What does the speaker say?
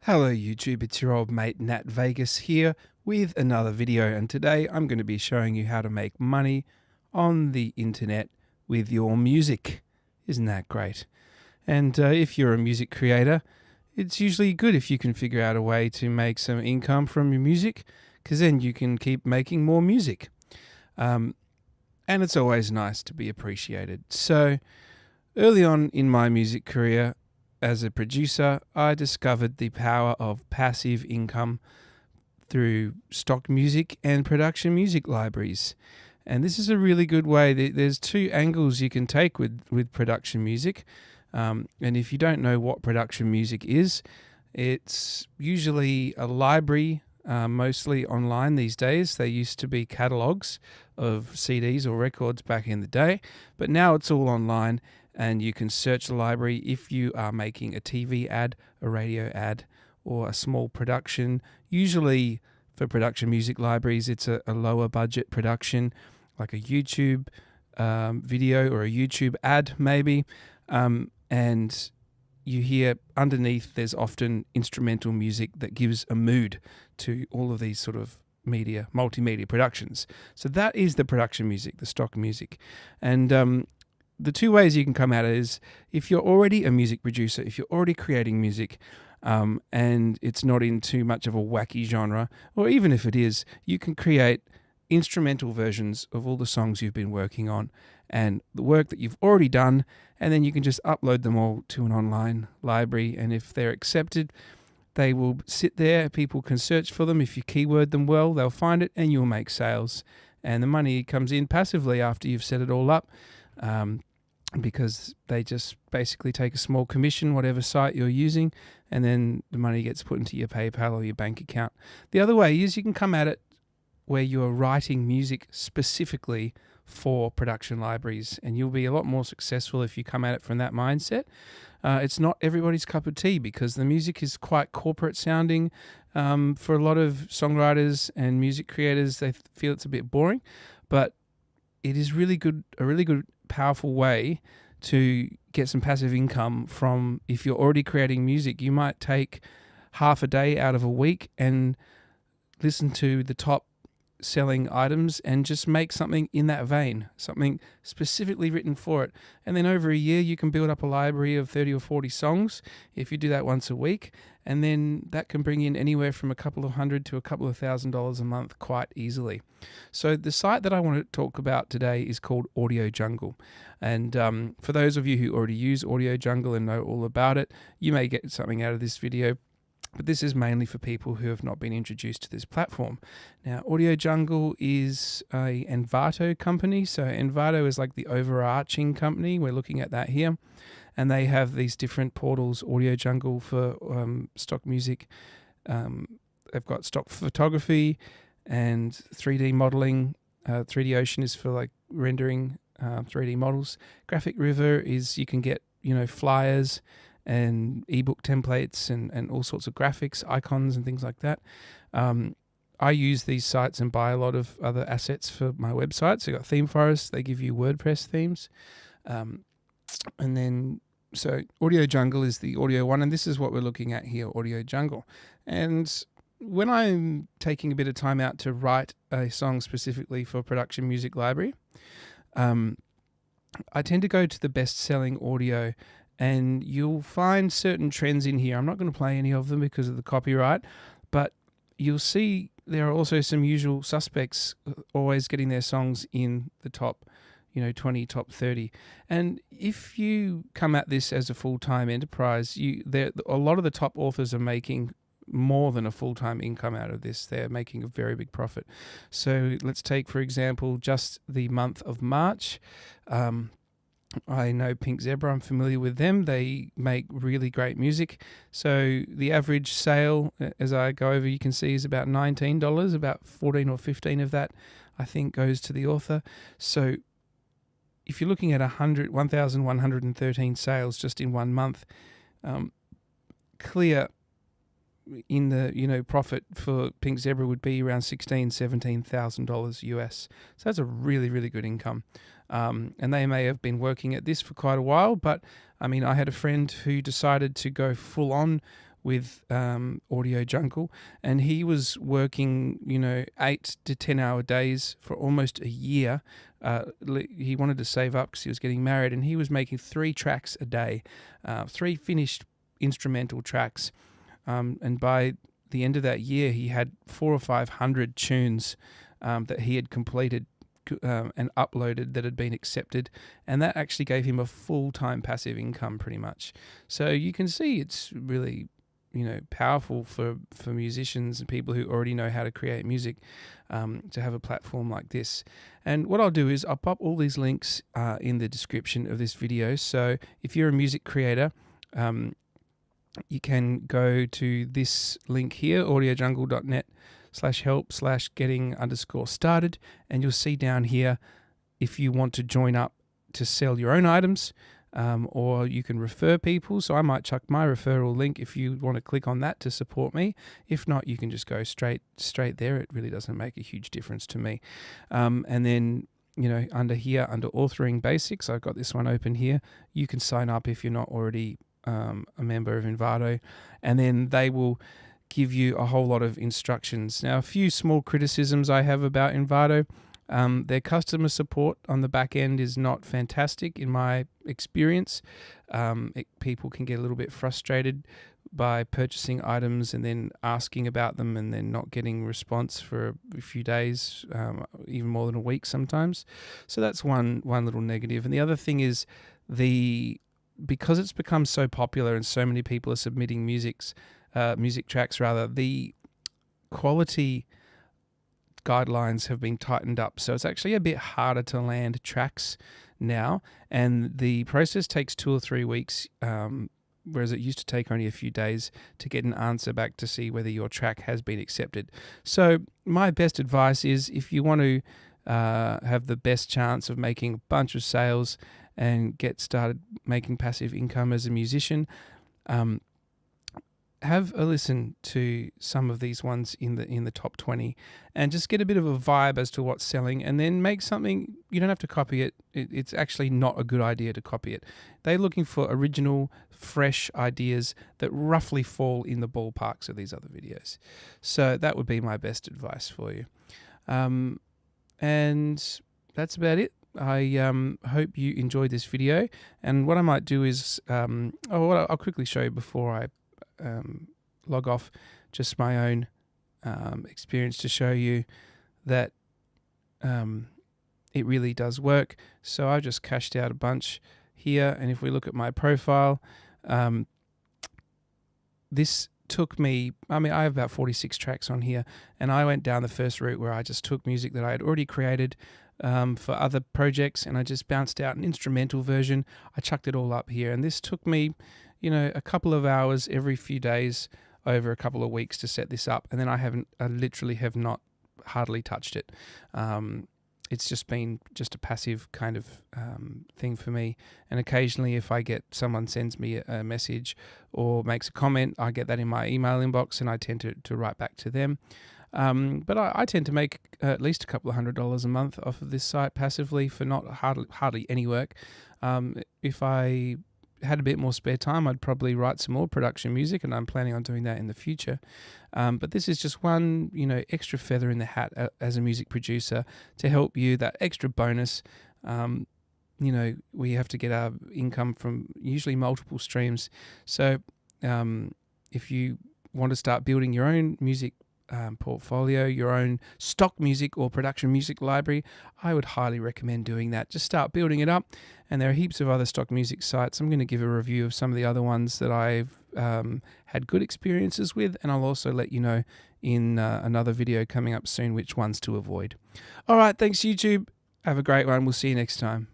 Hello YouTube, it's your old mate Nat Vegas here with another video, and today I'm going to be showing you how to make money on the internet with your music. Isn't that great? And if you're a music creator, it's usually good if you can figure out a way to make some income from your music, because then you can keep making more music. And it's always nice to be appreciated. So early on in my music career, as a producer, I discovered the power of passive income through stock music and production music libraries. And this is a really good way. There's two angles you can take with production music. And if you don't know what production music is, it's usually a library, mostly online these days. They used to be catalogs of CDs or records back in the day, but now it's all online. And you can search the library if you are making a TV ad, a radio ad, or a small production. Usually for production music libraries, it's a lower budget production, like a YouTube video or a YouTube ad maybe. And you hear underneath there's often instrumental music that gives a mood to all of these sort of multimedia productions. So that is the production music, the stock music. And the two ways you can come at it is if you're already a music producer, if you're already creating music, and it's not in too much of a wacky genre, or even if it is, you can create instrumental versions of all the songs you've been working on and the work that you've already done, and then you can just upload them all to an online library, and if they're accepted, they will sit there, people can search for them. If you keyword them well, they'll find it and you'll make sales. And the money comes in passively after you've set it all up. Because they just basically take a small commission, whatever site you're using, and then the money gets put into your PayPal or your bank account. The other way is you can come at it where you're writing music specifically for production libraries, and you'll be a lot more successful if you come at it from that mindset. It's not everybody's cup of tea because the music is quite corporate sounding. For a lot of songwriters and music creators, they feel it's a bit boring, but it is a really good, powerful way to get some passive income from. If you're already creating music, you might take half a day out of a week and listen to the top selling items and just make something in that vein, something specifically written for it. And then over a year, you can build up a library of 30 or 40 songs if you do that once a week. And then that can bring in anywhere from a couple of $100 to a couple of $1,000 a month quite easily. So the site that I want to talk about today is called Audio Jungle. And for those of you who already use Audio Jungle and know all about it, you may get something out of this video. But this is mainly for people who have not been introduced to this platform. Now, Audio Jungle is a Envato company. So Envato is like the overarching company. We're looking at that here. And they have these different portals, Audio Jungle for stock music. They've got stock photography and 3D modeling. 3D Ocean is for like rendering 3D models. Graphic River is you can get, flyers and ebook templates and all sorts of graphics, icons and things like that. I use these sites and buy a lot of other assets for my website. So you got Theme Forest, they give you WordPress themes. So Audio Jungle is the audio one, and this is what we're looking at here, Audio Jungle. And when I'm taking a bit of time out to write a song specifically for production music library, I tend to go to the best-selling audio, and you'll find certain trends in here. I'm not going to play any of them because of the copyright, but you'll see there are also some usual suspects always getting their songs in the top 20, top 30. And if you come at this as a full-time enterprise, a lot of the top authors are making more than a full-time income out of this. They're making a very big profit. So let's take, for example, just the month of March. I know Pink Zebra, I'm familiar with them. They make really great music. So the average sale, as I go over, you can see is about $19. About 14 or 15 of that, I think, goes to the author. So if you're looking at 1,113 sales just in 1 month, clear in the profit for Pink Zebra would be around $16,000-$17,000 US. So that's a really, really good income. And they may have been working at this for quite a while, but I mean, I had a friend who decided to go full on with Audio Jungle, and he was working 8 to 10 hour days for almost a year. He wanted to save up because he was getting married, and he was making 3 tracks a day, 3 finished instrumental tracks, and by the end of that year he had 400 or 500 tunes that he had completed and uploaded that had been accepted, and that actually gave him a full-time passive income pretty much. So you can see it's really powerful for musicians and people who already know how to create music to have a platform like this. And what I'll do is I'll pop all these links in the description of this video, so if you're a music creator, you can go to this link here, audiojungle.net/help/getting_started, and you'll see down here if you want to join up to sell your own items, or you can refer people. So I might chuck my referral link if you want to click on that to support me. If not, you can just go straight there. It really doesn't make a huge difference to me. And then under here, under authoring basics, I've got this one open here. You can sign up if you're not already a member of Envato, and then they will give you a whole lot of instructions. Now, a few small criticisms I have about Envato. Their customer support on the back end is not fantastic in my experience. People can get a little bit frustrated by purchasing items and then asking about them and then not getting response for a few days, even more than a week sometimes. So that's one little negative. And the other thing is because it's become so popular and so many people are submitting music tracks, the quality guidelines have been tightened up. So it's actually a bit harder to land tracks now, and the process takes 2 or 3 weeks, whereas it used to take only a few days to get an answer back to see whether your track has been accepted. So my best advice is, if you want to have the best chance of making a bunch of sales and get started making passive income as a musician, have a listen to some of these ones in the top 20 and just get a bit of a vibe as to what's selling, and then make something. You don't have to copy it. It's actually not a good idea to copy it. They're looking for original, fresh ideas that roughly fall in the ballparks of these other videos. So that would be my best advice for you. And that's about it. I hope you enjoyed this video, and what I might do is I'll quickly show you before I log off, just my own experience to show you that it really does work. So I've just cashed out a bunch here, and if we look at my profile, this took me, I have about 46 tracks on here, and I went down the first route where I just took music that I had already created for other projects, and I just bounced out an instrumental version. I chucked it all up here, and this took me a couple of hours every few days over a couple of weeks to set this up, and then I literally have not hardly touched it. It's just been a passive kind of thing for me, and occasionally if I get someone sends me a message or makes a comment, I get that in my email inbox, and I tend to write back to them. But I tend to make at least a couple of $100 a month off of this site passively for not hardly any work. If I had a bit more spare time, I'd probably write some more production music, and I'm planning on doing that in the future. But this is just one, extra feather in the hat as a music producer to help you, that extra bonus. We have to get our income from usually multiple streams. So if you want to start building your own music portfolio, your own stock music or production music library, I would highly recommend doing that. Just start building it up, and there are heaps of other stock music sites. I'm going to give a review of some of the other ones that I've had good experiences with, and I'll also let you know in another video coming up soon which ones to avoid. All right, thanks YouTube. Have a great one. We'll see you next time.